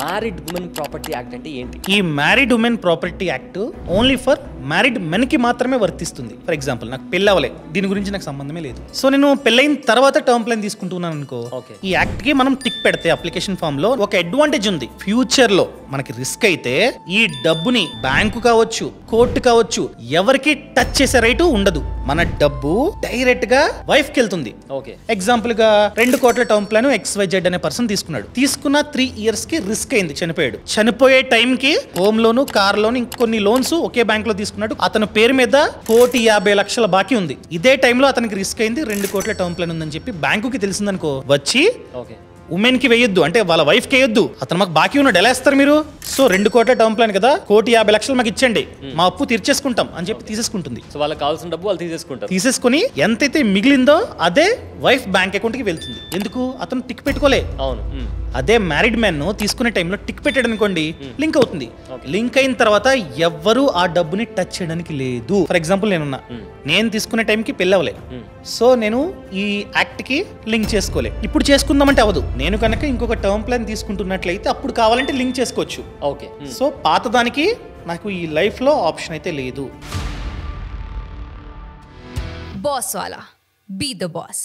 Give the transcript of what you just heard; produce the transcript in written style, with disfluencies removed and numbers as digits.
Married women property act అంటే ఏంటి? ఈ married women property act only for married men కి మాత్రమే వర్తిస్తుంది. ఫర్ ఎగ్జాంపుల్ నాకు పెళ్ళవలే, దీని గురించి నాకు సంబంధమే లేదు. సో నేను పెళ్ళైన తర్వాత టర్మ్ ప్లాన్ తీసుకుంటున్నాను అనుకో, ఈ యాక్ట్ కి మనం టిక్ పెడితే అప్లికేషన్ ఫామ్ లో ఒక అడ్వాంటేజ్ ఉంది. ఫ్యూచర్ లో మనకి రిస్క్ అయితే ఈ డబ్బుని బ్యాంకు కావచ్చు, కోర్టు కావచ్చు, ఎవరికి టచ్ చేసే రైటు ఉండదు. మన డబ్బు డైరెక్ట్ గా వైఫ్ కి వెళ్తుంది. ఎగ్జాంపుల్ గా 2 కోట్ల టర్మ్ ప్లాన్ XYZ అనే పర్సన్ తీసుకున్నాడు. తీసుకున్న 3 ఇయర్స్ కి రిస్క్ అయింది, చనిపోయాడు. చనిపోయే టైం కి హోమ్ లోను, కార్ లోను, ఇంకొన్ని లోన్స్ ఒకే బ్యాంక్ లో తీసుకున్నాడు. అతని పేరు మీద 1,50,00,000 బాకీ ఉంది. ఇదే టైంలో అతనికి రిస్క్ అయింది, 2 కోట్ల టర్మ్ ప్లాన్ ఉందని చెప్పి బ్యాంకుకి తెలిసిందనుకో, వచ్చి ఉమెన్ కి వేయొద్దు, అంటే వాళ్ళ వైఫ్ కి వేయొద్దు, అతను మాకు బాకీ ఉన్నాడు, ఎలా ఇస్తారు మీరు? సో 2 కోట్ల టర్మ్ ప్లాన్ కదా, 1,50,00,000 మాకు ఇచ్చండి, మా అప్పు తీర్చేసుకుంటాం అని చెప్పి తీసేసుకుంటుంది. సో వాళ్ళకి కావాల్సిన డబ్బు వాళ్ళు తీసేసుకుంటారు. తీసేసుకుని ఎంతైతే మిగిలిందో అదే వైఫ్ బ్యాంక్ అకౌంట్ కి వెళ్తుంది. ఎందుకు? అతను టిక్ పెట్టుకోలే. అవును. అదే మ్యారీడ్ మ్యాన్ తీసుకునే టైంలో టిక్ పెట్టాడు అనుకోండి, లింక్ అవుతుంది. లింక్ అయిన తర్వాత ఎవ్వరూ ఆ డబ్బుని టచ్ చేయడానికి లేదు. ఫర్ ఎగ్జాంపుల్ నేను తీసుకునే టైంకి పెళ్ళవలే, సో నేను ఈ యాక్ట్ కి లింక్ చేసుకోలే. ఇప్పుడు చేసుకుందామంటే అవదు. నేను కనుక ఇంకొక టర్మ్ ప్లాన్ తీసుకుంటున్నట్లయితే అప్పుడు కావాలంటే లింక్ చేసుకోవచ్చు. సో పాతదానికి నాకు ఈ లైఫ్ లో ఆప్షన్ అయితే లేదు. బాస్ వాలా, బీ ద బాస్.